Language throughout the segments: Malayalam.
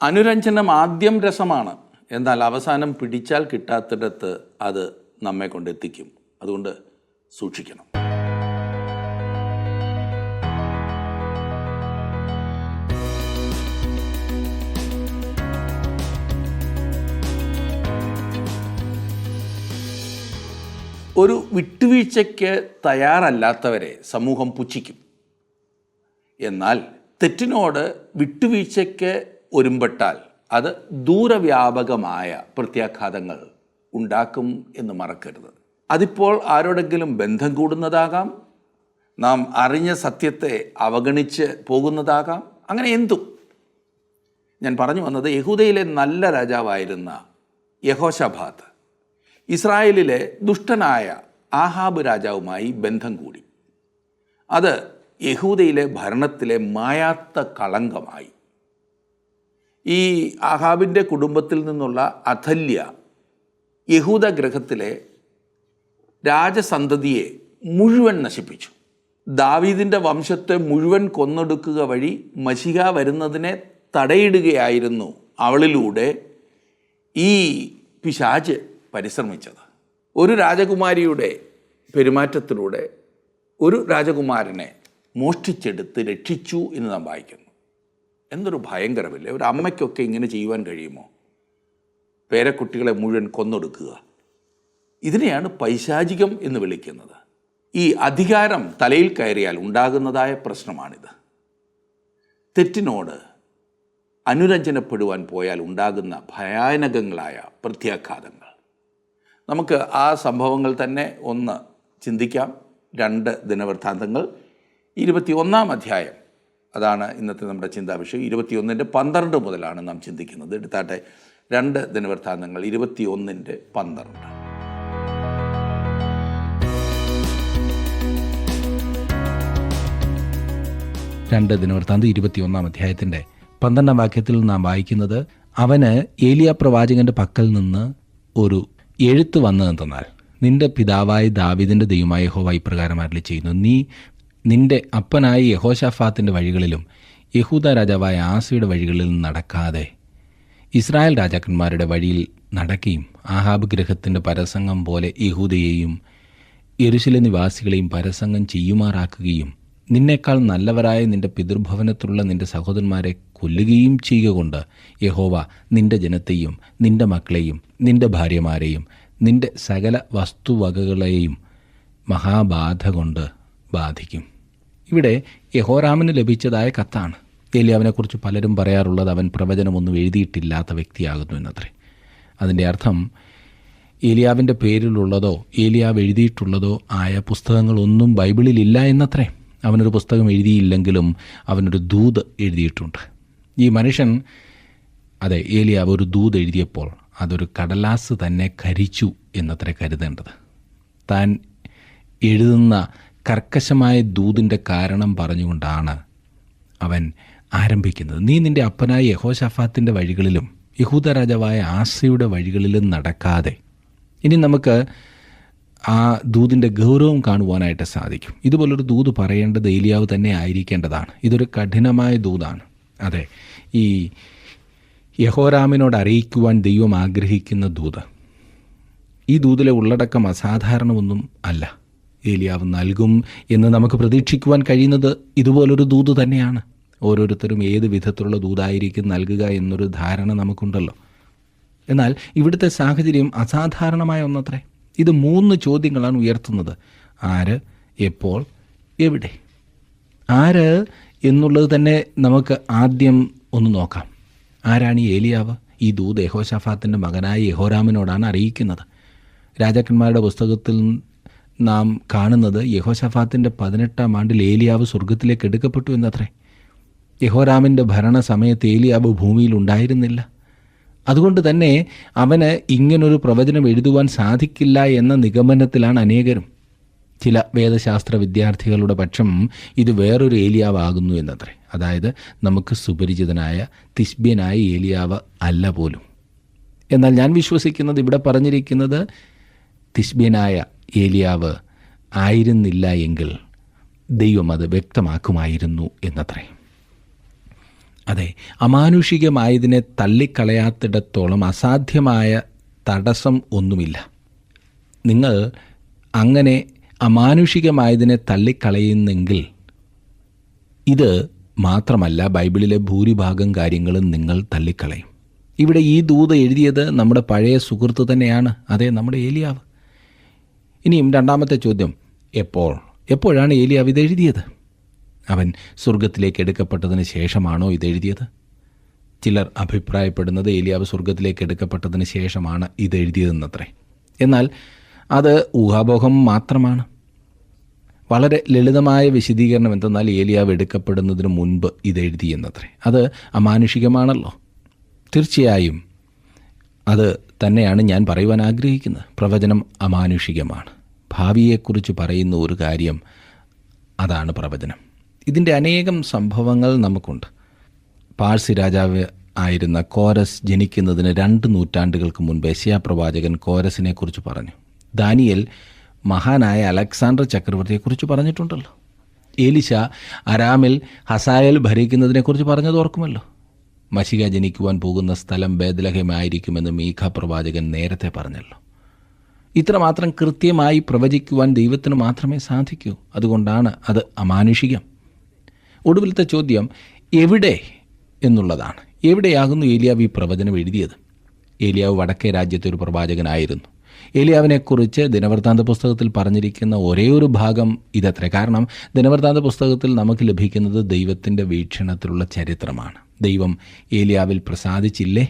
അനുരഞ്ജനം ആദ്യം രസമാണ്, എന്നാൽ അവസാനം പിടിച്ചാൽ കിട്ടാത്തിടത്ത് അത് നമ്മെ കൊണ്ടെത്തിക്കും. അതുകൊണ്ട് സൂക്ഷിക്കണം. ഒരു വിട്ടുവീഴ്ചയ്ക്ക് തയ്യാറല്ലാത്തവരെ സമൂഹം പുച്ഛിക്കും. എന്നാൽ തെറ്റിനോട് വിട്ടുവീഴ്ചയ്ക്ക് ഒരുമ്പെട്ടാൽ അത് ദൂരവ്യാപകമായ പ്രത്യാഘാതങ്ങൾ ഉണ്ടാക്കും എന്ന് മറക്കരുത്. അതിപ്പോൾ ആരോടെങ്കിലും ബന്ധം കൂടുന്നതാകാം, നാം അറിഞ്ഞ സത്യത്തെ അവഗണിച്ച് പോകുന്നതാകാം, അങ്ങനെ എന്തും. ഞാൻ പറഞ്ഞു വന്നത്, യഹൂദയിലെ നല്ല രാജാവായിരുന്ന യഹോശാഫാത്ത് ഇസ്രായേലിലെ ദുഷ്ടനായ ആഹാബ് രാജാവുമായി ബന്ധം കൂടി. അത് യഹൂദയിലെ ഭരണത്തിലെ മായാത്ത കളങ്കമായി. ഈ ആഹാബിൻ്റെ കുടുംബത്തിൽ നിന്നുള്ള അഥല്യ യഹൂദ ഗൃഹത്തിലെ രാജസന്തതിയെ മുഴുവൻ നശിപ്പിച്ചു. ദാവീദിൻ്റെ വംശത്തെ മുഴുവൻ കൊന്നൊടുക്കുക വഴി മശിഹ വരുന്നതിനെ തടയിടുകയായിരുന്നു അവളിലൂടെ ഈ പിശാച് പരിശ്രമിച്ചത്. ഒരു രാജകുമാരിയുടെ പെരുമാറ്റത്തിലൂടെ ഒരു രാജകുമാരനെ മോഷ്ടിച്ചെടുത്ത് രക്ഷിച്ചു എന്ന് നാം വായിക്കുന്നു. എന്തൊരു ഭയങ്കരമല്ലേ! ഒരു അമ്മയ്ക്കൊക്കെ ഇങ്ങനെ ചെയ്യുവാൻ കഴിയുമോ? പേരക്കുട്ടികളെ മുഴുവൻ കൊന്നൊടുക്കുക. ഇതിനെയാണ് പൈശാചികം എന്ന് വിളിക്കുന്നത്. ഈ അധികാരം തലയിൽ കയറിയാൽ ഉണ്ടാകുന്നതായ പ്രശ്നമാണിത്. തെറ്റിനോട് അനുരഞ്ജനപ്പെടുവാൻ പോയാൽ ഉണ്ടാകുന്ന ഭയാനകങ്ങളായ പ്രത്യാഘാതങ്ങൾ. നമുക്ക് ആ സംഭവങ്ങൾ തന്നെ ഒന്ന് ചിന്തിക്കാം. 2 ദിനവൃത്താന്തങ്ങൾ 21-ാം അധ്യായം, അതാണ് ഇന്നത്തെ നമ്മുടെ ചിന്താ വിഷയം. 21:12 മുതലാണ് നാം ചിന്തിക്കുന്നത്. എടുത്താട്ടെ, 2 ദിനവൃത്താന്തങ്ങൾ 21:12. ദിനവൃത്താന്തം 21-ാം അധ്യായത്തിൻ്റെ 12-ാം വാക്യത്തിൽ നാം വായിക്കുന്നത്, അവന് ഏലിയ പ്രവാചകന്റെ പക്കൽ നിന്ന് ഒരു എഴുത്ത് വന്നതെന്തെന്നാൽ, നിന്റെ പിതാവായ ദാവീദിന്റെ ദൈവമായ യഹോവ ഇപ്രകാരം അരുളിച്ചെയ്യുന്നു, നീ നിന്റെ അപ്പനായ യഹോശാഫാത്തിന്റെ വഴികളിലും യഹൂദ രാജാവായ ആസയുടെ വഴികളിലും നടക്കാതെ ഇസ്രായേൽ രാജാക്കന്മാരുടെ വഴിയിൽ നടക്കുകയും ആഹാബ് ഗൃഹത്തിൻ്റെ പരസംഗം പോലെ യഹൂദയെയും യെരൂശലേം നിവാസികളെയും പരസംഗം ചെയ്യുമാറാക്കുകയും നിന്നേക്കാൾ നല്ലവരായ നിന്റെ പിതൃഭവനത്തിലുള്ള നിന്റെ സഹോദരന്മാരെ കൊല്ലുകയും ചെയ്യുക കൊണ്ട് യഹോവ നിന്റെ ജനത്തെയും നിന്റെ മക്കളെയും നിന്റെ ഭാര്യമാരെയും നിന്റെ സകല വസ്തുവകകളെയും മഹാബാധ കൊണ്ട് ബാധിക്കും. ഇവിടെ യഹോരാമിന് ലഭിച്ചതായ കത്താണ്. ഏലിയാവിനെക്കുറിച്ച് പലരും പറയാറുള്ളത് അവൻ പ്രവചനമൊന്നും എഴുതിയിട്ടില്ലാത്ത വ്യക്തിയാകുന്നു എന്നത്രേ. അതിൻ്റെ അർത്ഥം ഏലിയാവിൻ്റെ പേരിലുള്ളതോ ഏലിയാവ് എഴുതിയിട്ടുള്ളതോ ആയ പുസ്തകങ്ങളൊന്നും ബൈബിളിലില്ല എന്നത്രേ. അവനൊരു പുസ്തകം എഴുതിയില്ലെങ്കിലും അവനൊരു ദൂത് എഴുതിയിട്ടുണ്ട്. ഈ മനുഷ്യൻ, അതെ, ഏലിയാവ് ഒരു ദൂത് എഴുതിയപ്പോൾ അതൊരു കടലാസ് തന്നെ കരിച്ചു എന്നത്രേ കരുതേണ്ടത്. താൻ എഴുതുന്ന കർക്കശമായ ദൂതിൻ്റെ കാരണം പറഞ്ഞുകൊണ്ടാണ് അവൻ ആരംഭിക്കുന്നത്. നീ നിൻ്റെ അപ്പനായ യഹോശാഫാത്തിൻ്റെ വഴികളിലും യഹൂദ രാജാവായ ആസയുടെ വഴികളിലും നടക്കാതെ. ഇനി നമുക്ക് ആ ദൂതിൻ്റെ ഗൗരവം കാണുവാനായിട്ട് സാധിക്കും. ഇതുപോലൊരു ദൂത് പറയേണ്ടത് ഏലിയാവ് തന്നെ ആയിരിക്കേണ്ടതാണ്. ഇതൊരു കഠിനമായ ദൂതാണ്. അതെ, ഈ യഹോരാമിനോട് അറിയിക്കുവാൻ ദൈവം ആഗ്രഹിക്കുന്ന ദൂത്. ഈ ദൂതിലെ ഉള്ളടക്കം അസാധാരണമൊന്നും അല്ല. ഏലിയാവ് നൽകും എന്ന് നമുക്ക് പ്രതീക്ഷിക്കുവാൻ കഴിയുന്നത് ഇതുപോലൊരു ദൂത് തന്നെയാണ്. ഓരോരുത്തരും ഏത് വിധത്തിലുള്ള ദൂതായിരിക്കും നൽകുക എന്നൊരു ധാരണ നമുക്കുണ്ടല്ലോ. എന്നാൽ ഇവിടുത്തെ സാഹചര്യം അസാധാരണമായ ഒന്നത്രേ. ഇത് 3 ചോദ്യങ്ങളാണ് ഉയർത്തുന്നത്. ആര്, എപ്പോൾ, എവിടെ. ആര് എന്നുള്ളത് തന്നെ നമുക്ക് ആദ്യം ഒന്ന് നോക്കാം. ആരാണ് ഈ ഏലിയാവ്? ഈ ദൂത് യഹോശാഫാത്തിൻ്റെ മകനായ യഹോരാമിനോടാണ് അറിയിക്കുന്നത്. രാജാക്കന്മാരുടെ പുസ്തകത്തിൽ നാം കാണുന്നത് യഹോശാഫാത്തിൻ്റെ 18-ാം ആണ്ടിൽ ഏലിയാവ് സ്വർഗത്തിലേക്ക് എടുക്കപ്പെട്ടു എന്നത്രേ. യഹോരാമിൻ്റെ ഭരണ സമയത്ത് ഏലിയാവ് ഭൂമിയിൽ ഉണ്ടായിരുന്നില്ല. അതുകൊണ്ട് തന്നെ അവന് ഇങ്ങനൊരു പ്രവചനം എഴുതുവാൻ സാധിക്കില്ല എന്ന നിഗമനത്തിലാണ് അനേകരും. ചില വേദശാസ്ത്ര വിദ്യാർത്ഥികളുടെ പക്ഷം ഇത് വേറൊരു ഏലിയാവാകുന്നു എന്നത്രേ. അതായത് നമുക്ക് സുപരിചിതനായ തിശ്ബ്യനായ ഏലിയാവ് അല്ല പോലും. എന്നാൽ ഞാൻ വിശ്വസിക്കുന്നത് ഇവിടെ പറഞ്ഞിരിക്കുന്നത് തിശ്ബ്യനായ ഏലിയാവ് ആയിരുന്നില്ല എങ്കിൽ ദൈവം അത് വ്യക്തമാക്കുമായിരുന്നു എന്നത്രേ. അതെ, അമാനുഷികമായതിനെ തള്ളിക്കളയാത്തിടത്തോളം അസാധ്യമായ തടസ്സം ഒന്നുമില്ല. നിങ്ങൾ അങ്ങനെ അമാനുഷികമായതിനെ തള്ളിക്കളയുന്നെങ്കിൽ ഇത് മാത്രമല്ല, ബൈബിളിലെ ഭൂരിഭാഗം കാര്യങ്ങളും നിങ്ങൾ തള്ളിക്കളയും. ഇവിടെ ഈ ദൂത് എഴുതിയത് നമ്മുടെ പഴയ സുഹൃത്ത് തന്നെയാണ്. അതെ, നമ്മുടെ ഏലിയാവ്. ഇനിയും രണ്ടാമത്തെ ചോദ്യം, എപ്പോഴാണ് ഏലിയാവ് ഇതെഴുതിയത്? അവൻ സ്വർഗത്തിലേക്ക് എടുക്കപ്പെട്ടതിന് ശേഷമാണോ ഇതെഴുതിയത്? ചിലർ അഭിപ്രായപ്പെടുന്നത് ഏലിയാവ് സ്വർഗത്തിലേക്ക് എടുക്കപ്പെട്ടതിന് ശേഷമാണ് ഇതെഴുതിയതെന്നത്രേ. എന്നാൽ അത് ഊഹാപോഹം മാത്രമാണ്. വളരെ ലളിതമായ വിശദീകരണം എന്തെന്നാൽ ഏലിയാവ് എടുക്കപ്പെടുന്നതിന് മുൻപ് ഇതെഴുതി എന്നത്രേ. അത് അമാനുഷികമാണല്ലോ. തീർച്ചയായും അത് തന്നെയാണ് ഞാൻ പറയുവാൻ ആഗ്രഹിക്കുന്നത്. പ്രവചനം അമാനുഷികമാണ്. ഭാവിയെക്കുറിച്ച് പറയുന്ന ഒരു കാര്യം, അതാണ് പ്രവചനം. ഇതിൻ്റെ അനേകം സംഭവങ്ങൾ നമുക്കുണ്ട്. പാഴ്സി രാജാവ് ആയിരുന്ന കോരസ് ജനിക്കുന്നതിന് 2 നൂറ്റാണ്ടുകൾക്ക് മുൻപ് യെശയ്യാ പ്രവാചകൻ കോരസിനെക്കുറിച്ച് പറഞ്ഞു. ദാനിയേൽ മഹാനായ അലക്സാണ്ടർ ചക്രവർത്തിയെക്കുറിച്ച് പറഞ്ഞിട്ടുണ്ടല്ലോ. ഏലിശ അരാമിൽ ഹസായേൽ ഭരിക്കുന്നതിനെക്കുറിച്ച് പറഞ്ഞത് ഓർക്കുമല്ലോ. മശിക ജനിക്കുവാൻ പോകുന്ന സ്ഥലം ബേത്ലഹേമായിരിക്കുമെന്ന് മീഖ പ്രവാചകൻ നേരത്തെ പറഞ്ഞല്ലോ. ഇത്രമാത്രം കൃത്യമായി പ്രവചിക്കുവാൻ ദൈവത്തിന് മാത്രമേ സാധിക്കൂ. അതുകൊണ്ടാണ് അത് അമാനുഷികം. ഒടുവിലത്തെ ചോദ്യം എവിടെ എന്നുള്ളതാണ്. എവിടെയാകുന്നു ഏലിയാവ് ഈ പ്രവചനം എഴുതിയത്? ഏലിയാവ് വടക്കേ രാജ്യത്തെ ഒരു പ്രവാചകനായിരുന്നു. ഏലിയാവിനെക്കുറിച്ച് ദിനവൃത്താന്ത പുസ്തകത്തിൽ പറഞ്ഞിരിക്കുന്ന ഒരേ ഒരു ഭാഗം ഇതത്രേ. കാരണം ദിനവൃത്താന്ത പുസ്തകത്തിൽ നമുക്ക് ലഭിക്കുന്നത് ദൈവത്തിൻ്റെ വീക്ഷണത്തിലുള്ള ചരിത്രമാണ്. ദൈവം ഏലിയാവിൽ പ്രസാദിച്ചില്ലേ?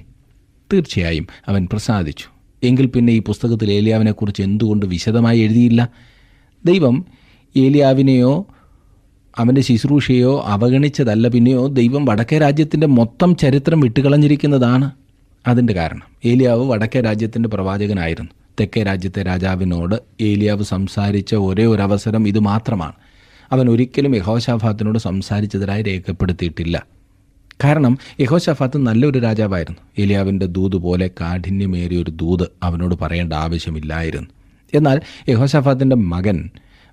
തീർച്ചയായും അവൻ പ്രസാദിച്ചു. എങ്കിൽ പിന്നെ ഈ പുസ്തകത്തിൽ ഏലിയാവിനെക്കുറിച്ച് എന്തുകൊണ്ട് വിശദമായി എഴുതിയില്ല? ദൈവം ഏലിയാവിനെയോ അവൻ്റെ ശുശ്രൂഷയോ അവഗണിച്ചതല്ല, പിന്നെയോ ദൈവം വടക്കേ രാജ്യത്തിൻ്റെ മൊത്തം ചരിത്രം വിട്ടുകളഞ്ഞിരിക്കുന്നതാണ് അതിൻ്റെ കാരണം. ഏലിയാവ് വടക്കേ രാജ്യത്തിൻ്റെ പ്രവാചകനായിരുന്നു. തെക്കേ രാജ്യത്തെ രാജാവിനോട് ഏലിയാവ് സംസാരിച്ച ഒരേ ഒരു അവസരം ഇത് മാത്രമാണ്. അവൻ ഒരിക്കലും യഹോശാഫാത്തിനോട് സംസാരിച്ചതായി രേഖപ്പെടുത്തിയിട്ടില്ല. കാരണം യഹോശാഫാത്ത് നല്ലൊരു രാജാവായിരുന്നു. ഏലിയാവിൻ്റെ ദൂത് പോലെ കാഠിന്യമേറിയ ഒരു ദൂത് അവനോട് പറയേണ്ട ആവശ്യമില്ലായിരുന്നു. എന്നാൽ യഹോശാഫാത്തിൻ്റെ മകൻ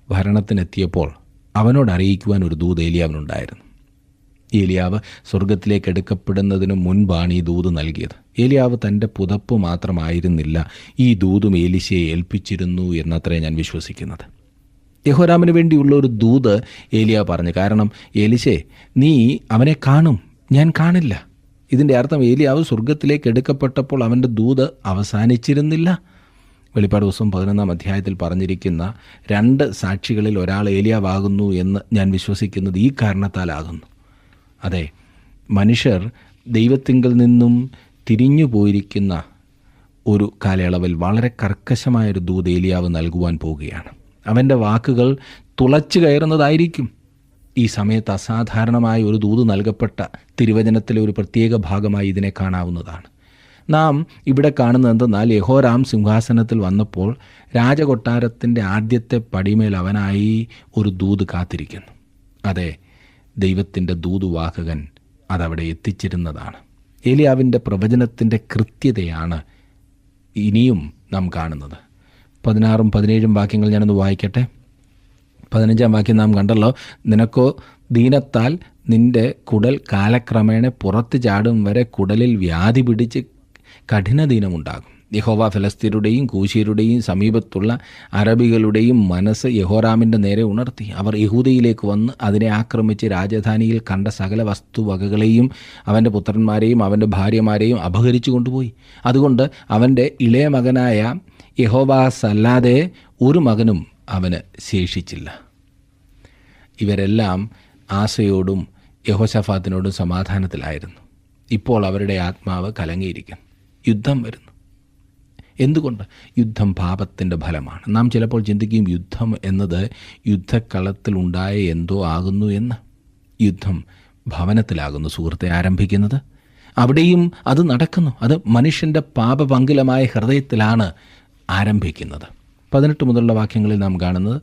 ഭരണത്തിനെത്തിയപ്പോൾ അവനോട് അറിയിക്കുവാൻ ഒരു ദൂത് ഏലിയാവിനുണ്ടായിരുന്നു. ഏലിയാവ് സ്വർഗത്തിലേക്ക് എടുക്കപ്പെടുന്നതിന് മുൻപാണ് ഈ ദൂത് നൽകിയത്. ഏലിയാവ് തൻ്റെ പുതപ്പ് മാത്രമായിരുന്നില്ല, ഈ ദൂതും ഏലിശയെ ഏൽപ്പിച്ചിരുന്നു എന്നത്രേ ഞാൻ വിശ്വസിക്കുന്നത്. യഹോരാമിന് വേണ്ടിയുള്ള ഒരു ദൂത് ഏലിയാവ് പറഞ്ഞു. കാരണം ഏലിശേ, നീ അവനെ കാണും, ഞാൻ കാണില്ല. ഇതിൻ്റെ അർത്ഥം ഏലിയാവ് സ്വർഗത്തിലേക്ക് എടുക്കപ്പെട്ടപ്പോൾ അവൻ്റെ ദൂത് അവസാനിച്ചിരുന്നില്ല. വെളിപ്പാട് പുസ്തകം 11-ാം അധ്യായത്തിൽ പറഞ്ഞിരിക്കുന്ന 2 സാക്ഷികളിൽ ഒരാൾ ഏലിയാവാകുന്നു എന്ന് ഞാൻ വിശ്വസിക്കുന്നത് ഈ കാരണത്താലാകുന്നു. അതെ, മനുഷ്യർ ദൈവത്തിങ്കൽ നിന്നും തിരിഞ്ഞു പോയിരിക്കുന്ന ഒരു കാലയളവിൽ വളരെ കർക്കശമായൊരു ദൂത് ഏലിയാവ് നൽകുവാൻ പോവുകയാണ്. അവൻ്റെ വാക്കുകൾ തുളച്ചു കയറുന്നതായിരിക്കും. ഈ സമയത്ത് അസാധാരണമായ ഒരു ദൂത് നൽകപ്പെട്ട തിരുവചനത്തിലെ ഒരു പ്രത്യേക ഭാഗമായി ഇതിനെ കാണാവുന്നതാണ്. നാം ഇവിടെ കാണുന്നത് എന്തെന്നാൽ യഹോരാം സിംഹാസനത്തിൽ വന്നപ്പോൾ രാജകൊട്ടാരത്തിൻ്റെ ആദ്യത്തെ പടിമേൽ അവനായി ഒരു ദൂത് കാത്തിരിക്കുന്നു. അതെ, ദൈവത്തിൻ്റെ ദൂതുവാഹകൻ അതവിടെ എത്തിച്ചിരുന്നതാണ്. ഏലിയാവിൻ്റെ പ്രവചനത്തിൻ്റെ കൃത്യതയാണ് ഇനിയും നാം കാണുന്നത്. 16ഉം 17ഉം വാക്യങ്ങൾ ഞാനൊന്ന് വായിക്കട്ടെ. 15-ാം വാക്യം നാം കണ്ടല്ലോ. നിനക്കോ ദീനത്താൽ നിൻ്റെ കുടൽ കാലക്രമേണ പുറത്ത് ചാടും വരെ കുടലിൽ വ്യാധി പിടിച്ച് കഠിനദീനമുണ്ടാകും. യഹോവ ഫലസ്തീനരുടെയും കൂശിയരുടെയും സമീപത്തുള്ള അറബികളുടെയും മനസ്സ് യഹോരാമിൻ്റെ നേരെ ഉണർത്തി. അവർ യഹൂദയിലേക്ക് വന്ന് അതിനെ ആക്രമിച്ച് രാജധാനിയിൽ കണ്ട സകല വസ്തുവകകളെയും അവൻ്റെ പുത്രന്മാരെയും അവൻ്റെ ഭാര്യമാരെയും അപഹരിച്ചു കൊണ്ടുപോയി. അതുകൊണ്ട് അവൻ്റെ ഇളയ മകനായ യഹോവാസ് അല്ലാതെ ഒരു മകനും അവന് ശേഷിച്ചില്ല. ഇവരെല്ലാം ആസയോടും യഹോശാഫാത്തിനോടും സമാധാനത്തിലായിരുന്നു. ഇപ്പോൾ അവരുടെ ആത്മാവ് കലങ്ങിയിരിക്കുന്നു. യുദ്ധം വരുന്നു. എന്തുകൊണ്ട്? യുദ്ധം പാപത്തിൻ്റെ ഫലമാണ്. നാം ചിലപ്പോൾ ചിന്തിക്കും യുദ്ധം എന്നത് യുദ്ധക്കളത്തിലുണ്ടായ എന്തോ ആകുന്നു എന്ന്. യുദ്ധം ഭവനത്തിലാകുന്നു സുഹൃത്തെ ആരംഭിക്കുന്നത്. അവിടെയും അത് നടക്കുന്നു. അത് മനുഷ്യൻ്റെ പാപപങ്കിലമായ ഹൃദയത്തിലാണ് ആരംഭിക്കുന്നത്. 18 മുതലുള്ള വാക്യങ്ങളിൽ നാം കാണുന്നത്,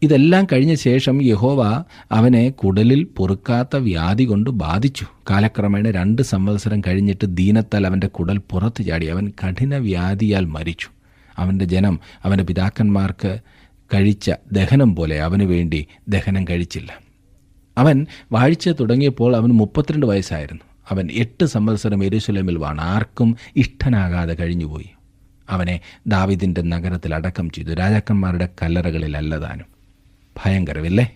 ഇതെല്ലാം കഴിഞ്ഞ ശേഷം യഹോവ അവനെ കുടലിൽ പൊറുക്കാത്ത വ്യാധി കൊണ്ട് ബാധിച്ചു. കാലക്രമേണ 2 സംവത്സരം കഴിഞ്ഞിട്ട് ദീനത്താൽ അവൻ്റെ കുടൽ പുറത്തു ചാടി. അവൻ കഠിന വ്യാധിയാൽ മരിച്ചു. അവൻ്റെ ജനം അവൻ്റെ പിതാക്കന്മാർക്ക് കഴിച്ച ദഹനം പോലെ അവന് വേണ്ടി ദഹനം കഴിച്ചില്ല. അവൻ വാഴ്ച തുടങ്ങിയപ്പോൾ അവന് 32 വയസ്സായിരുന്നു. അവൻ 8 സംവത്സരം യെരൂശലേമിൽ വാണ്. ആർക്കും ഇഷ്ടനാകാതെ കഴിഞ്ഞുപോയി. അവനെ ദാവീദിൻ്റെ നഗരത്തിൽ അടക്കം ചെയ്തു, രാജാക്കന്മാരുടെ കല്ലറകളിൽ അല്ലതാനും. ഭയങ്കരമില്ലേ?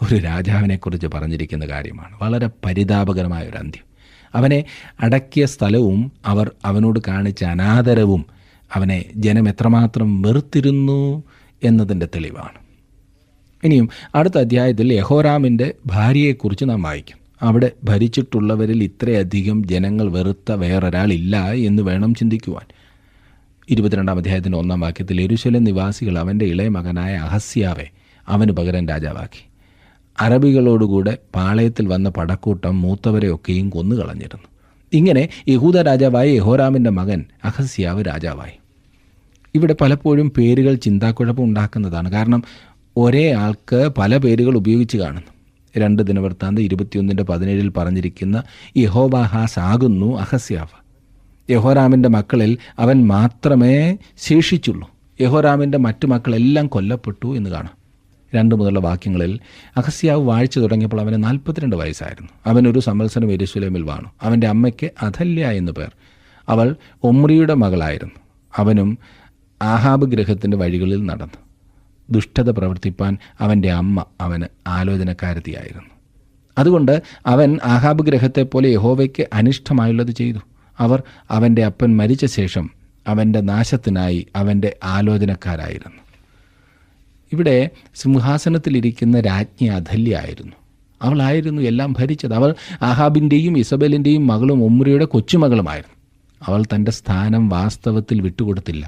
ഒരു രാജാവിനെക്കുറിച്ച് പറഞ്ഞിരിക്കുന്ന കാര്യമാണ്. വളരെ പരിതാപകരമായ ഒരു അന്ത്യം. അവനെ അടക്കിയ സ്ഥലവും അവർ അവനോട് കാണിച്ച അനാദരവും അവനെ ജനം എത്രമാത്രം വെറുത്തിരുന്നു എന്നതിൻ്റെ തെളിവാണ്. ഇനിയും അടുത്ത അധ്യായത്തിൽ യഹോരാമിൻ്റെ ഭാര്യയെക്കുറിച്ച് നാം വായിക്കും. അവിടെ ഭരിച്ചിട്ടുള്ളവരിൽ ഇത്രയധികം ജനങ്ങൾ വെറുത്ത വേറൊരാളില്ല എന്ന് വേണം ചിന്തിക്കുവാൻ. 22-ാം അധ്യായത്തിൻ്റെ 1-ാം വാക്യത്തിൽ യെരൂശലേം നിവാസികൾ അവൻ്റെ ഇളയ മകനായ അഹസ്യാവെ അവന് പകരം രാജാവാക്കി. അറബികളോടുകൂടെ പാളയത്തിൽ വന്ന പടക്കൂട്ടം മൂത്തവരെയൊക്കെയും കൊന്നുകളഞ്ഞിരുന്നു. ഇങ്ങനെ യഹൂദ രാജാവായ യഹോരാമിൻ്റെ മകൻ അഹസ്യാവ് രാജാവായി. ഇവിടെ പലപ്പോഴും പേരുകൾ ചിന്താക്കുഴപ്പം ഉണ്ടാക്കുന്നതാണ്. കാരണം ഒരേ ആൾക്ക് പല പേരുകൾ ഉപയോഗിച്ച് കാണുന്നു. 2 ദിനവൃത്താന്തം 21:17 പറഞ്ഞിരിക്കുന്ന യഹോവാഹാസ് ആകുന്നു അഹസ്യാവ്. യഹോരാമിൻ്റെ മക്കളിൽ അവൻ മാത്രമേ ശേഷിച്ചുള്ളൂ. യഹോരാമിൻ്റെ മറ്റു മക്കളെല്ലാം കൊല്ലപ്പെട്ടു എന്ന് കാണാം. 2 മുതലുള്ള വാക്യങ്ങളിൽ അഹസ്യാവ് വാഴ്ച തുടങ്ങിയപ്പോൾ അവന് 42 വയസ്സായിരുന്നു. അവനൊരു സംവത്സരം യെരൂശലേമിൽ വാണു. അവൻ്റെ അമ്മയ്ക്ക് അഥല്യ എന്നു പേർ. അവൾ ഒമ്രിയുടെ മകളായിരുന്നു. അവനും ആഹാബ് ഗൃഹത്തിൻ്റെ വഴികളിൽ നടന്നു. ദുഷ്ടത പ്രവർത്തിപ്പാൻ അവൻ്റെ അമ്മ അവന് ആലോചനക്കാരത്തിയായിരുന്നു. അതുകൊണ്ട് അവൻ ആഹാബ് ഗൃഹത്തെപ്പോലെ യഹോവയ്ക്ക് അനിഷ്ടമായുള്ളത് ചെയ്തു. അവർ അവൻ്റെ അപ്പൻ മരിച്ച ശേഷം അവൻ്റെ നാശത്തിനായി അവൻ്റെ ആലോചനക്കാരായിരുന്നു. ഇവിടെ സിംഹാസനത്തിലിരിക്കുന്ന രാജ്ഞി അഥല്യ ആയിരുന്നു. അവളായിരുന്നു എല്ലാം ഭരിച്ചത്. അവൾ ആഹാബിൻ്റെയും ഇസബേലിൻ്റെയും മകളും ഒമ്രിയുടെ കൊച്ചുമകളുമായിരുന്നു. അവൾ തൻ്റെ സ്ഥാനം വാസ്തവത്തിൽ വിട്ടുകൊടുത്തില്ല.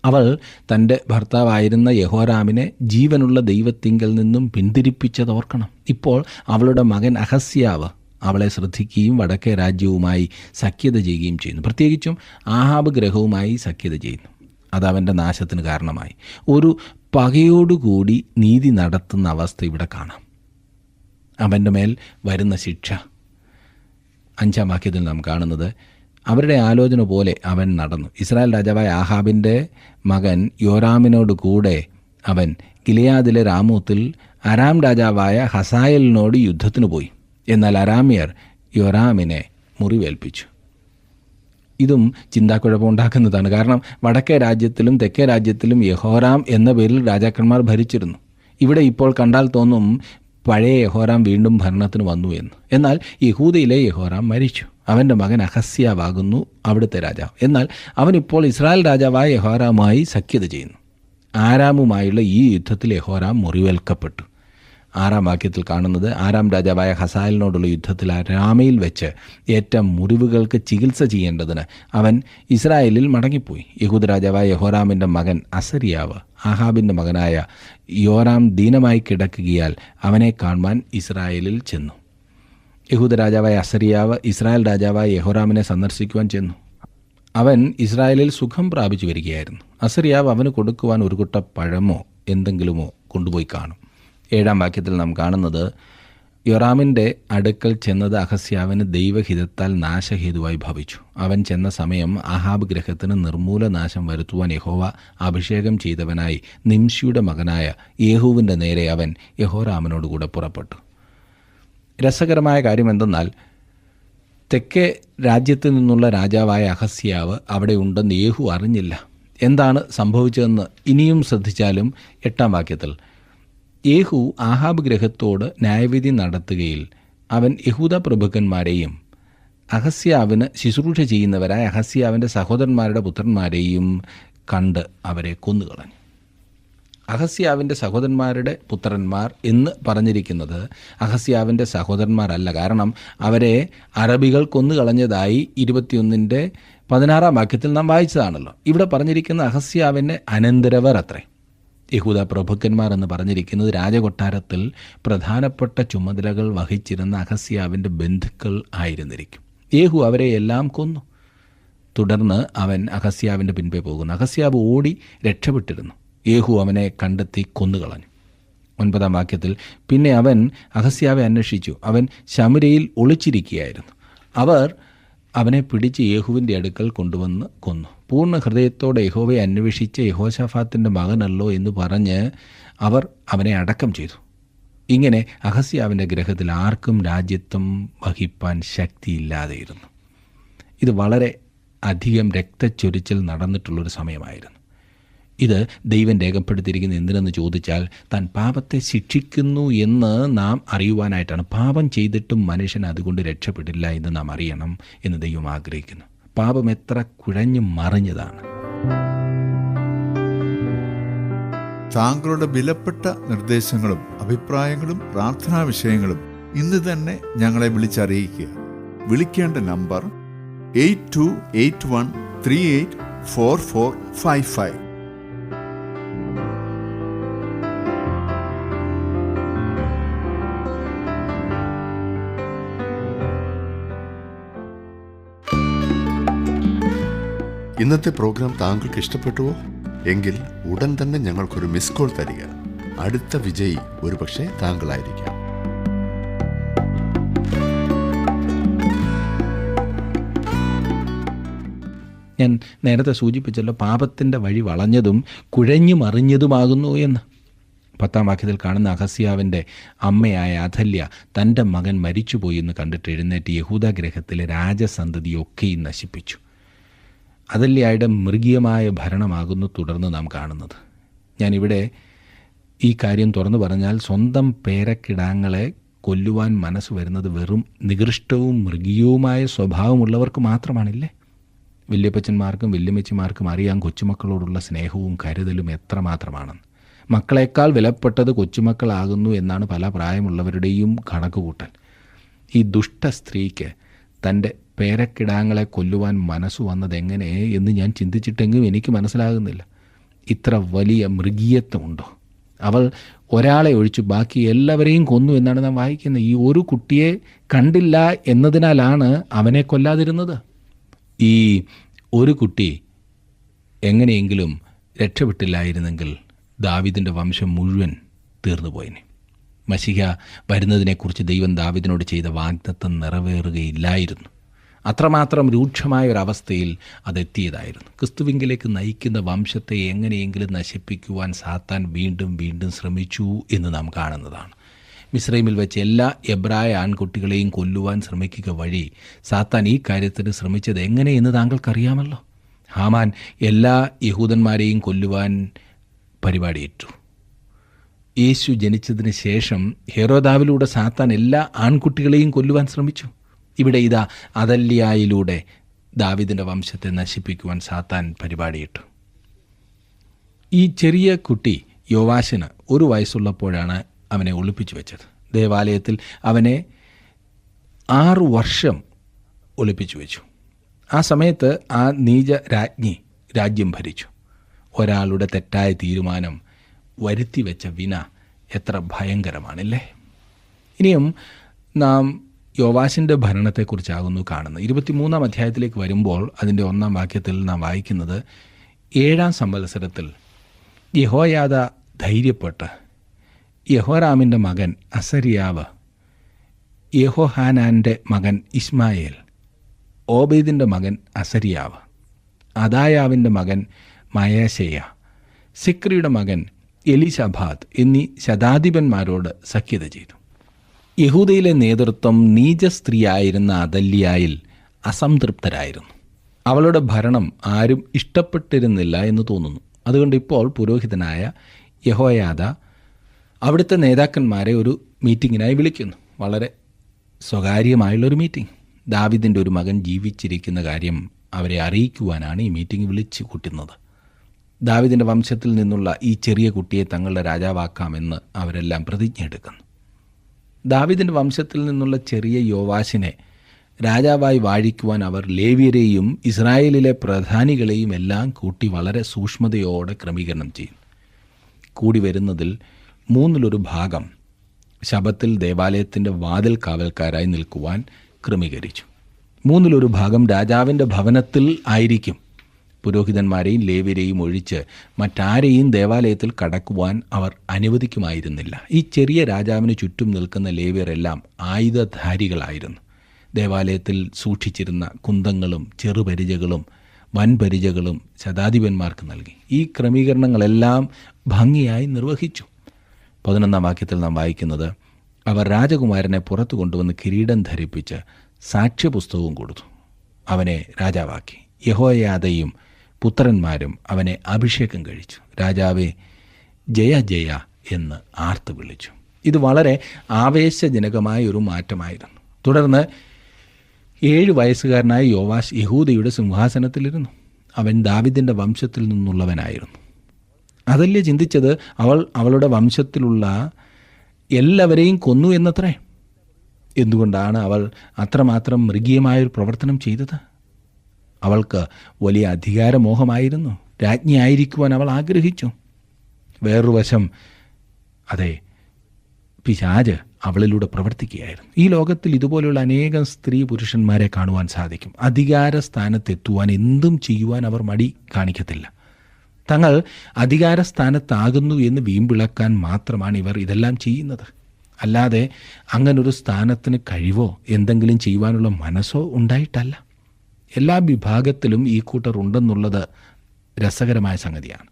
അവൾ തൻ്റെ ഭർത്താവായിരുന്ന യഹോരാമിനെ ജീവനുള്ള ദൈവത്തിങ്കൽ നിന്നും പിന്തിരിപ്പിച്ചത് ഓർക്കണം. ഇപ്പോൾ അവളുടെ മകൻ അഹസ്യാവ് അവളെ ശ്രദ്ധിക്കുകയും വടക്കേ രാജ്യവുമായി സഖ്യത ചെയ്യുകയും ചെയ്യുന്നു. പ്രത്യേകിച്ചും ആഹാബ് ഗ്രഹവുമായി സഖ്യത ചെയ്യുന്നു. അത് അവൻ്റെ നാശത്തിന് കാരണമായി. ഒരു പകയോടുകൂടി നീതി നടത്തുന്ന അവസ്ഥ ഇവിടെ കാണാം. അവൻ്റെ മേൽ വരുന്ന ശിക്ഷ 5-ാം വാക്യത്തിൽ നാം കാണുന്നത്, അവരുടെ ആലോചന പോലെ അവൻ നടന്നു. ഇസ്രായേൽ രാജാവായ ആഹാബിൻ്റെ മകൻ യോരാമിനോട് കൂടെ അവൻ ഗിലെയാദിലെ രാമോത്തിൽ അരാം രാജാവായ ഹസായേലിനോട് യുദ്ധത്തിന് പോയി. എന്നാൽ അരാമ്യർ യോരാമിനെ മുറിവേൽപ്പിച്ചു. ഇതും ചിന്താക്കുഴപ്പമുണ്ടാക്കുന്നതാണ്. കാരണം വടക്കേ രാജ്യത്തിലും തെക്കേ രാജ്യത്തിലും യഹോരാം എന്ന പേരിൽ രാജാക്കന്മാർ ഭരിച്ചിരുന്നു. ഇവിടെ ഇപ്പോൾ കണ്ടാൽ തോന്നും പഴയ യഹോരാം വീണ്ടും ഭരണത്തിന് വന്നു എന്ന്. എന്നാൽ യഹൂദയിലെ യഹോരാം മരിച്ചു. അവൻ്റെ മകൻ അഹസ്യാവാകുന്നു അവിടുത്തെ രാജാവ്. എന്നാൽ അവനിപ്പോൾ ഇസ്രായേൽ രാജാവായ യഹോരാമുമായി സഖ്യത ചെയ്യുന്നു. ആരാമുമായുള്ള ഈ യുദ്ധത്തിൽ യഹോരാം മുറിവേൽക്കപ്പെട്ടു. 6-ാം വാക്യത്തിൽ കാണുന്നത്, ആരാം രാജാവായ ഹസായേലിനോടുള്ള യുദ്ധത്തിൽ രാമയിൽ വെച്ച് ഏറ്റ മുറിവുകൾക്ക് ചികിത്സ ചെയ്യേണ്ടതിന് അവൻ ഇസ്രായേലിൽ മടങ്ങിപ്പോയി. യഹൂദ രാജാവായ യഹോരാമിൻ്റെ മകൻ അസരിയാവ് ആഹാബിൻ്റെ മകനായ യോരാം ദീനമായി കിടക്കുകയാൽ അവനെ കാണുവാൻ ഇസ്രായേലിൽ ചെന്നു. യഹൂദ രാജാവായ അസരിയാവ് ഇസ്രായേൽ രാജാവായ യഹോരാമിനെ സന്ദർശിക്കുവാൻ ചെന്നു. അവൻ ഇസ്രായേലിൽ സുഖം പ്രാപിച്ചു വരികയായിരുന്നു. അസരിയാവ് അവന് കൊടുക്കുവാൻ ഒരു കുട്ട പഴമോ എന്തെങ്കിലുമോ കൊണ്ടുപോയി കാണും. 7-ാം വാക്യത്തിൽ നാം കാണുന്നത്, യോറാമിൻ്റെ അടുക്കൽ ചെന്നത് അഹസ്യാവിന് ദൈവഹിതത്താൽ നാശഹേതുവായി ഭവിച്ചു. അവൻ ചെന്ന സമയം ആഹാബ് ഗ്രഹത്തിന് നിർമൂലനാശം വരുത്തുവാൻ യഹോവ അഭിഷേകം ചെയ്തവനായി നിംഷിയുടെ മകനായ യേഹൂവിൻ്റെ നേരെ അവൻ യഹോരാമിനോടുകൂടെ പുറപ്പെട്ടു. രസകരമായ കാര്യം എന്തെന്നാൽ, തെക്കേ രാജ്യത്തു നിന്നുള്ള രാജാവായ അഹസ്യാവ് അവിടെ ഉണ്ടെന്ന് യേഹു അറിഞ്ഞില്ല. എന്താണ് സംഭവിച്ചതെന്ന് ഇനിയും ശ്രദ്ധിച്ചാലും 8-ാം വാക്യത്തിൽ, യേഹു ആഹാബ് ഗ്രഹത്തോട് ന്യായവിധി നടത്തുകയിൽ അവൻ യഹൂദ പ്രഭുക്കന്മാരെയും അഹസ്യാവിന് ശുശ്രൂഷ ചെയ്യുന്നവരായ അഹസ്യാവിൻ്റെ സഹോദരന്മാരുടെ പുത്രന്മാരെയും കണ്ട് അവരെ കൊന്നുകളഞ്ഞു. അഹസ്യാവിൻ്റെ സഹോദരന്മാരുടെ പുത്രന്മാർ എന്ന് പറഞ്ഞിരിക്കുന്നത് അഹസ്യാവിൻ്റെ സഹോദരന്മാരല്ല. കാരണം അവരെ അറബികൾ കൊന്നുകളഞ്ഞതായി 21-16 വാക്യത്തിൽ നാം വായിച്ചതാണല്ലോ. ഇവിടെ പറഞ്ഞിരിക്കുന്ന അഹസ്യാവിൻ്റെ അനന്തരവർ അത്രേ. യഹൂദ പ്രഭുക്കന്മാർ എന്ന് പറഞ്ഞിരിക്കുന്നത് രാജകൊട്ടാരത്തിൽ പ്രധാനപ്പെട്ട ചുമതലകൾ വഹിച്ചിരുന്ന അഹസ്യാവിൻ്റെ ബന്ധുക്കൾ ആയിരുന്നിരിക്കും. യേഹു അവരെ എല്ലാം കൊന്നു. തുടർന്ന് അവൻ അഹസ്യാവിൻ്റെ പിൻപേ പോകുന്നു. അഹസ്യാവ് ഓടി രക്ഷപ്പെട്ടിരുന്നു. യേഹു അവനെ കണ്ടെത്തി കൊന്നുകളഞ്ഞു. 9-ാം വാക്യത്തിൽ, പിന്നെ അവൻ അഹസ്യാവെ അന്വേഷിച്ചു. അവൻ ശമര്യയിൽ ഒളിച്ചിരിക്കുകയായിരുന്നു. അവർ അവനെ പിടിച്ച് യേഹുവിൻ്റെ അടുക്കൽ കൊണ്ടുവന്ന് കൊന്നു. പൂർണ്ണ ഹൃദയത്തോടെ യഹോവയെ അന്വേഷിച്ച് യഹോശാഫാത്തിൻ്റെ മകനല്ലോ എന്ന് പറഞ്ഞ് അവർ അവനെ അടക്കം ചെയ്തു. ഇങ്ങനെ അഹസ്യാവിൻ്റെ ഗ്രഹത്തിൽ ആർക്കും രാജ്യത്വം വഹിപ്പാൻ ശക്തിയില്ലാതെയിരുന്നു. ഇത് വളരെ അധികം രക്തച്ചൊരിച്ചിൽ നടന്നിട്ടുള്ളൊരു സമയമായിരുന്നു. ഇത് ദൈവം രേഖപ്പെടുത്തിയിരിക്കുന്നത് എന്തിനെന്ന് ചോദിച്ചാൽ, താൻ പാപത്തെ ശിക്ഷിക്കുന്നു എന്ന് നാം അറിയുവാനായിട്ടാണ്. പാപം ചെയ്തിട്ടും മനുഷ്യൻ അതുകൊണ്ട് രക്ഷപ്പെടില്ല എന്ന് നാം അറിയണം എന്ന് ദൈവം ആഗ്രഹിക്കുന്നു. പാപം എത്ര കുഴഞ്ഞു മറിഞ്ഞതാണ്. താങ്കളുടെ വിലപ്പെട്ട നിർദ്ദേശങ്ങളും അഭിപ്രായങ്ങളും പ്രാർത്ഥനാ വിഷയങ്ങളും ഇന്ന് തന്നെ ഞങ്ങളെ വിളിച്ചറിയിക്കുക. വിളിക്കേണ്ട നമ്പർ 8281384455. ഇന്നത്തെ പ്രോഗ്രാം താങ്കൾക്ക് ഇഷ്ടപ്പെട്ടുവോ? എങ്കിൽ ഉടൻ തന്നെ ഞങ്ങൾക്കൊരു മിസ് കോൾ തരിക. അടുത്ത വിജയി ഒരുപക്ഷെ താങ്കളായിരിക്കാം. ഞാൻ നേരത്തെ സൂചിപ്പിച്ചല്ലോ, പാപത്തിൻ്റെ വഴി വളഞ്ഞതും കുഴഞ്ഞു മറിഞ്ഞതുമാകുന്നു എന്ന്. 10-ാം വാക്യത്തിൽ കാണുന്ന അഹസ്യാവിൻ്റെ അമ്മയായ അഥല്യ തൻ്റെ മകൻ മരിച്ചുപോയി എന്ന് കണ്ടിട്ട് എഴുന്നേറ്റ് യഹൂദ ഗ്രഹത്തിലെ രാജസന്തതിയൊക്കെയും നശിപ്പിച്ചു. അഥല്യയുടെ മൃഗീയമായ ഭരണമാകുന്നു തുടർന്ന് നാം കാണുന്നത്. ഞാനിവിടെ ഈ കാര്യം തുറന്നു പറഞ്ഞാൽ, സ്വന്തം പേരക്കിടാങ്ങളെ കൊല്ലുവാൻ മനസ്സ് വരുന്നത് വെറും നികൃഷ്ടവും മൃഗീയവുമായ സ്വഭാവമുള്ളവർക്ക് മാത്രമാണില്ലേ? വല്യപ്പച്ചന്മാർക്കും വല്യമ്മച്ചിമാർക്കും അറിയാം കൊച്ചുമക്കളോടുള്ള സ്നേഹവും കരുതലും എത്രമാത്രമാണെന്ന്. മക്കളെക്കാൾ വിലപ്പെട്ടത് കൊച്ചുമക്കളാകുന്നു എന്നാണ് പല പ്രായമുള്ളവരുടെയും കണക്കുകൂട്ടൽ. ഈ ദുഷ്ട സ്ത്രീക്ക് തൻ്റെ പേരക്കിടാങ്ങളെ കൊല്ലുവാൻ മനസ്സ് വന്നതെങ്ങനെ എന്ന് ഞാൻ ചിന്തിച്ചിട്ടെങ്കിലും എനിക്ക് മനസ്സിലാകുന്നില്ല. ഇത്ര വലിയ മൃഗീയത്വമുണ്ടോ? അവൾ ഒരാളെ ഒഴിച്ച് ബാക്കി എല്ലാവരെയും കൊന്നു എന്നാണ് നാം വായിക്കുന്നത്. ഈ ഒരു കുട്ടിയെ കണ്ടില്ല എന്നതിനാലാണ് അവനെ കൊല്ലാതിരുന്നത്. ഈ ഒരു കുട്ടി എങ്ങനെയെങ്കിലും രക്ഷപ്പെട്ടില്ലായിരുന്നെങ്കിൽ ദാവീദിൻ്റെ വംശം മുഴുവൻ തീർന്നു പോയിനെ. മശിഹ വരുന്നതിനെക്കുറിച്ച് ദൈവം ദാവീദിനോട് ചെയ്ത വാഗ്ദത്തം നിറവേറുകയില്ലായിരുന്നു. അത്രമാത്രം രൂക്ഷമായ ഒരവസ്ഥയിൽ അതെത്തിയതായിരുന്നു. ക്രിസ്തുവിങ്കിലേക്ക് നയിക്കുന്ന വംശത്തെ എങ്ങനെയെങ്കിലും നശിപ്പിക്കുവാൻ സാത്താൻ വീണ്ടും വീണ്ടും ശ്രമിച്ചു എന്ന് നാം കാണുന്നതാണ്. മിസ്രൈമിൽ വെച്ച് എല്ലാ എബ്രായ ആൺകുട്ടികളെയും കൊല്ലുവാൻ ശ്രമിക്കുക വഴി സാത്താൻ ഈ കാര്യത്തിന് ശ്രമിച്ചത് എങ്ങനെയെന്ന് താങ്കൾക്കറിയാമല്ലോ. ഹാമാൻ എല്ലാ യഹൂദന്മാരെയും കൊല്ലുവാൻ പരിപാടിയേറ്റു. യേശു ജനിച്ചതിന് ശേഷം ഹെരോദാവിലൂടെ സാത്താൻ എല്ലാ ആൺകുട്ടികളെയും കൊല്ലുവാൻ ശ്രമിച്ചു. ഇവിടെ ഇതാ അഥല്യായിലൂടെ ദാവീദിൻ്റെ വംശത്തെ നശിപ്പിക്കുവാൻ സാത്താൻ പരിപാടിയിട്ടു. ഈ ചെറിയ കുട്ടി യോവാശിന് 1 വയസ്സുള്ളപ്പോഴാണ് അവനെ ഒളിപ്പിച്ചു വെച്ചത്. ദേവാലയത്തിൽ അവനെ 6 വർഷം ഒളിപ്പിച്ചു വെച്ചു. ആ സമയത്ത് ആ നീച രാജ്ഞി രാജ്യം ഭരിച്ചു. ഒരാളുടെ തെറ്റായ തീരുമാനം വരുത്തിവെച്ച വിന എത്ര ഭയങ്കരമാണല്ലേ. ഇനിയും നാം യോവാശിൻ്റെ ഭരണത്തെക്കുറിച്ചാകുന്നു കാണുന്നത്. 23-ാം അധ്യായത്തിലേക്ക് വരുമ്പോൾ അതിൻ്റെ 1-ാം വാക്യത്തിൽ നാം വായിക്കുന്നത്, 7-ാം സംവത്സരത്തിൽ യഹോയാദ ധൈര്യപ്പെട്ട് യഹോരാമിൻ്റെ മകൻ അസരിയാവ്, യഹോഹാനാൻ്റെ മകൻ ഇസ്മായേൽ, ഓബേദിൻ്റെ മകൻ അസരിയാവ്, അദായാവിൻ്റെ മകൻ മയാശേയ, സിക്രിയുടെ മകൻ എലിശബാദ് എന്നീ ശതാധിപന്മാരോട് സഖ്യത ചെയ്തു. യഹൂദയിലെ നേതൃത്വം നീച സ്ത്രീയായിരുന്ന അഥല്യായിൽ അസംതൃപ്തരായിരുന്നു. അവളുടെ ഭരണം ആരും ഇഷ്ടപ്പെട്ടിരുന്നില്ല എന്ന് തോന്നുന്നു. അതുകൊണ്ട് ഇപ്പോൾ പുരോഹിതനായ യഹോയാദ അവിടുത്തെ നേതാക്കന്മാരെ ഒരു മീറ്റിങ്ങിനായി വിളിക്കുന്നു. വളരെ സ്വകാര്യമായുള്ളൊരു മീറ്റിംഗ്. ദാവീദിൻ്റെ ഒരു മകൻ ജീവിച്ചിരിക്കുന്ന കാര്യം അവരെ അറിയിക്കുവാനാണ് ഈ മീറ്റിംഗ് വിളിച്ചു കൂട്ടുന്നത്. ദാവീദിൻ്റെ വംശത്തിൽ നിന്നുള്ള ഈ ചെറിയ കുട്ടിയെ തങ്ങളുടെ രാജാവാക്കാമെന്ന് അവരെല്ലാം പ്രതിജ്ഞ എടുക്കുന്നു. ദാവീദിൻ്റെ വംശത്തിൽ നിന്നുള്ള ചെറിയ യോവാശിനെ രാജാവായി വാഴിക്കുവാൻ അവർ ലേവ്യരെയും ഇസ്രായേലിലെ പ്രധാനികളെയും എല്ലാം കൂട്ടി വളരെ സൂക്ഷ്മതയോടെ ക്രമീകരണം ചെയ്യും. കൂടി വരുന്നതിൽ 1/3 ഭാഗം ശബത്തിൽ ദേവാലയത്തിൻ്റെ വാതിൽ കാവൽക്കാരായി നിൽക്കുവാൻ ക്രമീകരിച്ചു. 1/3 ഭാഗം രാജാവിൻ്റെ ഭവനത്തിൽ ആയിരിക്കും. പുരോഹിതന്മാരെയും ലേവ്യരെയും ഒഴിച്ച് മറ്റാരെയും ദേവാലയത്തിൽ കടക്കുവാൻ അവർ അനുവദിക്കുമായിരുന്നില്ല. ഈ ചെറിയ രാജാവിന് ചുറ്റും നിൽക്കുന്ന ലേവ്യരെല്ലാം ആയുധധാരികളായിരുന്നു. ദേവാലയത്തിൽ സൂക്ഷിച്ചിരുന്ന കുന്തങ്ങളും ചെറുപരിചകളും വൻപരിചകളും ശതാധിപന്മാർക്ക് നൽകി. ഈ ക്രമീകരണങ്ങളെല്ലാം ഭംഗിയായി നിർവഹിച്ചു. 11 വാക്യത്തിൽ നാം വായിക്കുന്നത്, അവർ രാജകുമാരനെ പുറത്തു കൊണ്ടുവന്ന് കിരീടം ധരിപ്പിച്ച് സാക്ഷ്യപുസ്തകവും കൊടുത്തു. അവനെ രാജാവാക്കി. യഹോയാദയും പുത്രന്മാരും അവനെ അഭിഷേകം കഴിച്ചു. രാജാവേ, ജയ ജയ എന്ന് ആർത്തു വിളിച്ചു. ഇത് വളരെ ആവേശജനകമായ ഒരു മാറ്റമായിരുന്നു. തുടർന്ന് 7 വയസ്സുകാരനായ യോവാശ് യഹൂദയുടെ സിംഹാസനത്തിലിരുന്നു. അവൻ ദാവീദിൻ്റെ വംശത്തിൽ നിന്നുള്ളവനായിരുന്നു. അതല്യ ചിന്തിച്ചത്, അവളുടെ വംശത്തിലുള്ള എല്ലാവരെയും കൊന്നു എന്നത്രേ. എന്തുകൊണ്ടാണ് അവൾ അത്രമാത്രം മൃഗീയമായൊരു പ്രവർത്തനം ചെയ്തത്? അവൾക്ക് വലിയ അധികാരമോഹമായിരുന്നു. രാജ്ഞിയായിരിക്കുവാൻ അവൾ ആഗ്രഹിച്ചു. വേറൊരു വശം, അതെ, പിശാച് അവളിലൂടെ പ്രവർത്തിക്കുകയായിരുന്നു. ഈ ലോകത്തിൽ ഇതുപോലെയുള്ള അനേകം സ്ത്രീ പുരുഷന്മാരെ കാണുവാൻ സാധിക്കും. അധികാര സ്ഥാനത്തെത്തുവാൻ എന്തും ചെയ്യുവാൻ അവർ മടി കാണിക്കത്തില്ല. തങ്ങൾ അധികാര സ്ഥാനത്താകുന്നു എന്ന് വീമ്പിളക്കാൻ മാത്രമാണ് ഇവർ ഇതെല്ലാം ചെയ്യുന്നത്. അല്ലാതെ അങ്ങനൊരു സ്ഥാനത്തിന് കഴിവോ എന്തെങ്കിലും ചെയ്യുവാനുള്ള മനസ്സോ ഉണ്ടായിട്ടല്ല. എല്ലാ വിഭാഗത്തിലും ഈ കൂട്ടർ ഉണ്ടെന്നുള്ളത് രസകരമായ സംഗതിയാണ്.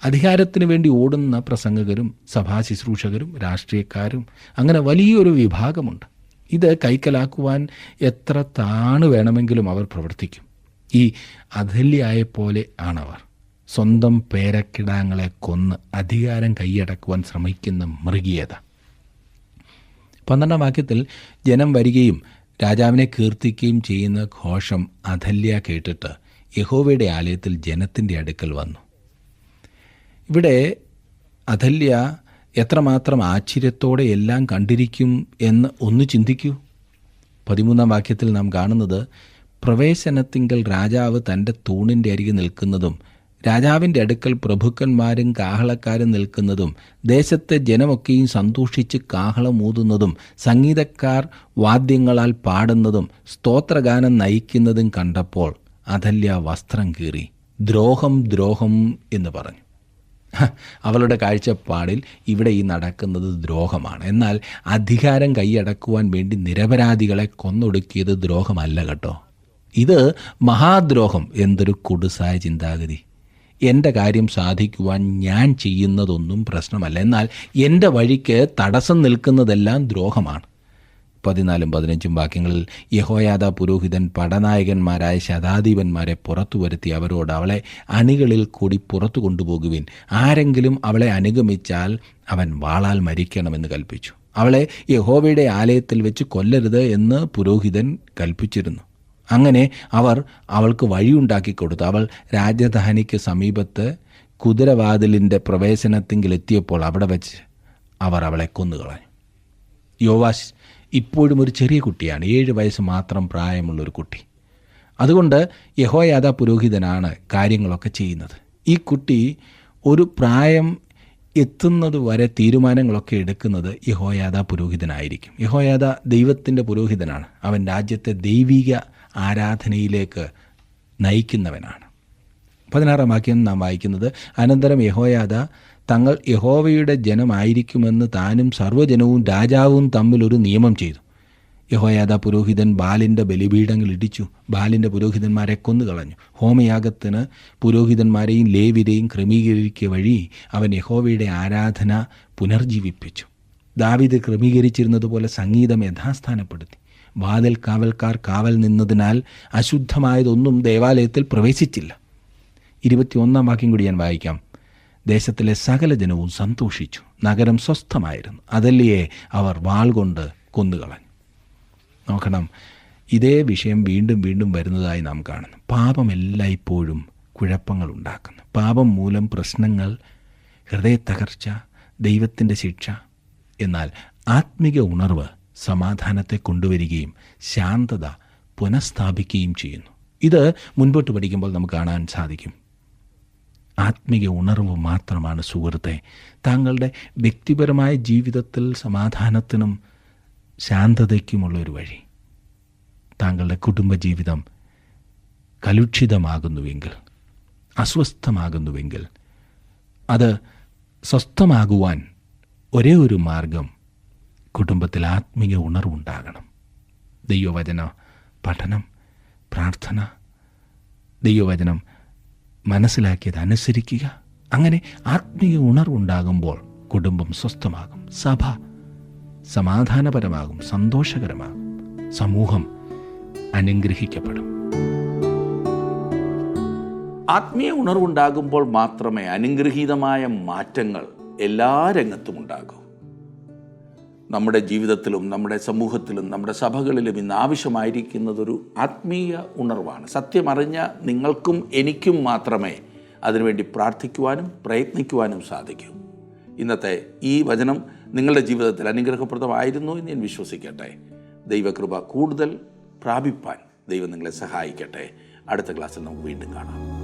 അധികാരത്തിന് വേണ്ടി ഓടുന്ന പ്രസംഗകരും സഭാ ശുശ്രൂഷകരും രാഷ്ട്രീയക്കാരും അങ്ങനെ വലിയൊരു വിഭാഗമുണ്ട്. ഇത് കൈക്കലാക്കുവാൻ എത്ര താണു വേണമെങ്കിലും അവർ പ്രവർത്തിക്കും. ഈ അഥല്യയെപ്പോലെ ആണവർ. സ്വന്തം പേരക്കിടാങ്ങളെ കൊന്ന് അധികാരം കൈയടക്കുവാൻ ശ്രമിക്കുന്ന മൃഗീയത. 12 വാക്യത്തിൽ ജനം വരികയും രാജാവിനെ കീർത്തിക്കുകയും ചെയ്യുന്ന ഘോഷം അഥല്യ കേട്ടിട്ട് യഹോവയുടെ ആലയത്തിൽ ജനത്തിൻ്റെ അടുക്കൽ വന്നു. ഇവിടെ അഥല്യ എത്രമാത്രം ആശ്ചര്യത്തോടെ എല്ലാം കണ്ടിരിക്കും എന്ന് ഒന്ന് ചിന്തിക്കൂ. 13 വാക്യത്തിൽ നാം കാണുന്നത്, പ്രവേശനത്തിങ്കൽ രാജാവ് തൻ്റെ തൂണിൻ്റെ അരികെ നിൽക്കുന്നതും രാജാവിൻ്റെ അടുക്കൽ പ്രഭുക്കന്മാരും കാഹളക്കാരും നിൽക്കുന്നതും ദേശത്തെ ജനമൊക്കെയും സന്തോഷിച്ച് കാഹളമൂതുന്നതും സംഗീതക്കാർ വാദ്യങ്ങളാൽ പാടുന്നതും സ്തോത്രഗാനം നയിക്കുന്നതും കണ്ടപ്പോൾ അഥല്യ വസ്ത്രം കീറി ദ്രോഹം ദ്രോഹം എന്ന് പറഞ്ഞു. അവളുടെ കാഴ്ചപ്പാടിൽ ഇവിടെ ഈ നടക്കുന്നത് ദ്രോഹമാണ്. എന്നാൽ അധികാരം കൈയടക്കുവാൻ വേണ്ടി നിരപരാധികളെ കൊന്നൊടുക്കിയത് ദ്രോഹമല്ല കേട്ടോ. ഇത് മഹാദ്രോഹം. എന്തൊരു കുടുസായ ചിന്താഗതി! എൻ്റെ കാര്യം സാധിക്കുവാൻ ഞാൻ ചെയ്യുന്നതൊന്നും പ്രശ്നമല്ല, എന്നാൽ എൻ്റെ വഴിക്ക് തടസ്സം നിൽക്കുന്നതെല്ലാം ദ്രോഹമാണ്. 14 15 വാക്യങ്ങളിൽ യഹോയാദാ പുരോഹിതൻ പടനായകന്മാരായ ശതാധിപന്മാരെ പുറത്തു വരുത്തി അവരോട്, അവളെ അണികളിൽ കൂടി പുറത്തു കൊണ്ടുപോകുവിൻ. ആരെങ്കിലും അവളെ അനുഗമിച്ചാൽ അവൻ വാളാൽ മരിക്കണമെന്ന് കൽപ്പിച്ചു. അവളെ യഹോവയുടെ ആലയത്തിൽ വെച്ച് കൊല്ലരുത് എന്ന് പുരോഹിതൻ കൽപ്പിച്ചിരുന്നു. അങ്ങനെ അവർ അവൾക്ക് വഴിയുണ്ടാക്കി കൊടുത്തു. അവൾ രാജധാനിക്ക് സമീപത്ത് കുതിരവാതിലിൻ്റെ പ്രവേശനത്തിങ്കിലെത്തിയപ്പോൾ അവിടെ വെച്ച് അവർ അവളെ കൊന്നുകളഞ്ഞു. യോവാശ് ഇപ്പോഴും ഒരു ചെറിയ കുട്ടിയാണ്. 7 വയസ്സ് മാത്രം പ്രായമുള്ളൊരു കുട്ടി. അതുകൊണ്ട് യഹോയാദാ പുരോഹിതനാണ് കാര്യങ്ങളൊക്കെ ചെയ്യുന്നത്. ഈ കുട്ടി ഒരു പ്രായം എത്തുന്നത് വരെ തീരുമാനങ്ങളൊക്കെ എടുക്കുന്നത് യഹോയാദാ പുരോഹിതനായിരിക്കും. യഹോയാദാ ദൈവത്തിൻ്റെ പുരോഹിതനാണ്. അവൻ രാജ്യത്തെ ദൈവിക ആരാധനയിലേക്ക് നയിക്കുന്നവനാണ്. 16 വാക്യം നാം വായിക്കുന്നത്, അനന്തരം യഹോയാദാ തങ്ങൾ യഹോവയുടെ ജനമായിരിക്കുമെന്ന് താനും സർവ്വജനവും രാജാവും തമ്മിലൊരു നിയമം ചെയ്തു. യഹോയാദാ പുരോഹിതൻ ബാലിൻ്റെ ബലിപീഠങ്ങൾ ഇടിച്ചു. ബാലിൻ്റെ പുരോഹിതന്മാരെ കൊന്നുകളഞ്ഞു. ഹോമയാഗത്തിന് പുരോഹിതന്മാരെയും ലേവ്യരെയും ക്രമീകരിക്കുക വഴി അവൻ യഹോവയുടെ ആരാധന പുനർജീവിപ്പിച്ചു. ദാവീദ് ക്രമീകരിച്ചിരുന്നതുപോലെ സംഗീതം യഥാസ്ഥാനപ്പെടുത്തി. വാതിൽ കാവൽക്കാർ കാവൽ നിന്നതിനാൽ അശുദ്ധമായതൊന്നും ദേവാലയത്തിൽ പ്രവേശിച്ചില്ല. 21 വാക്യം കൂടി ഞാൻ വായിക്കാം. ദേശത്തിലെ സകല ജനവും സന്തോഷിച്ചു. നഗരം സ്വസ്ഥമായിരുന്നു. അതല്ലയെ അവർ വാൾ കൊണ്ട് കൊന്നുകളഞ്ഞു. നോക്കണം, ഇതേ വിഷയം വീണ്ടും വീണ്ടും വരുന്നതായി നാം കാണുന്നു. പാപം എല്ലായ്പ്പോഴും കുഴപ്പങ്ങൾ ഉണ്ടാക്കുന്നു. പാപം മൂലം പ്രശ്നങ്ങൾ, ഹൃദയത്തകർച്ച, ദൈവത്തിൻ്റെ ശിക്ഷ. എന്നാൽ ആത്മിക ഉണർവ് സമാധാനത്തെ കൊണ്ടുവരികയും ശാന്തത പുനഃസ്ഥാപിക്കുകയും ചെയ്യുന്നു. ഇത് മുൻപോട്ട് പഠിക്കുമ്പോൾ നമുക്ക് കാണാൻ സാധിക്കും. ആത്മിക ഉണർവ് മാത്രമാണ് സുഹൃത്തെ താങ്കളുടെ വ്യക്തിപരമായ ജീവിതത്തിൽ സമാധാനത്തിനും ശാന്തതയ്ക്കുമുള്ളൊരു വഴി. താങ്കളുടെ കുടുംബജീവിതം കലുഷിതമാകുന്നുവെങ്കിൽ, അസ്വസ്ഥമാകുന്നുവെങ്കിൽ, അത് സ്വസ്ഥമാകുവാൻ ഒരേ ഒരു മാർഗം കുടുംബത്തിൽ ആത്മീയ ഉണർവുണ്ടാകണം. ദൈവവചന പഠനം, പ്രാർത്ഥന, ദൈവവചനം മനസ്സിലാക്കിയത് അനുസരിക്കുക. അങ്ങനെ ആത്മീയ ഉണർവുണ്ടാകുമ്പോൾ കുടുംബം സ്വസ്ഥമാകും, സഭ സമാധാനപരമാകും, സന്തോഷകരമാകും, സമൂഹം അനുഗ്രഹിക്കപ്പെടും. ആത്മീയ ഉണർവുണ്ടാകുമ്പോൾ മാത്രമേ അനുഗ്രഹീതമായ മാറ്റങ്ങൾ എല്ലാ രംഗത്തും ഉണ്ടാകൂ. നമ്മുടെ ജീവിതത്തിലും നമ്മുടെ സമൂഹത്തിലും നമ്മുടെ സഭകളിലും ഇന്ന് ആവശ്യമായിരിക്കുന്നതൊരു ആത്മീയ ഉണർവാണ്. സത്യമറിഞ്ഞ നിങ്ങൾക്കും എനിക്കും മാത്രമേ അതിനുവേണ്ടി പ്രാർത്ഥിക്കുവാനും പ്രയത്നിക്കുവാനും സാധിക്കൂ. ഇന്നത്തെ ഈ വചനം നിങ്ങളുടെ ജീവിതത്തിൽ അനുഗ്രഹപ്രദമായിരുന്നു എന്ന് ഞാൻ വിശ്വസിക്കട്ടെ. ദൈവകൃപ കൂടുതൽ പ്രാപിപ്പാൻ ദൈവം നിങ്ങളെ സഹായിക്കട്ടെ. അടുത്ത ക്ലാസ്സിൽ നമുക്ക് വീണ്ടും കാണാം.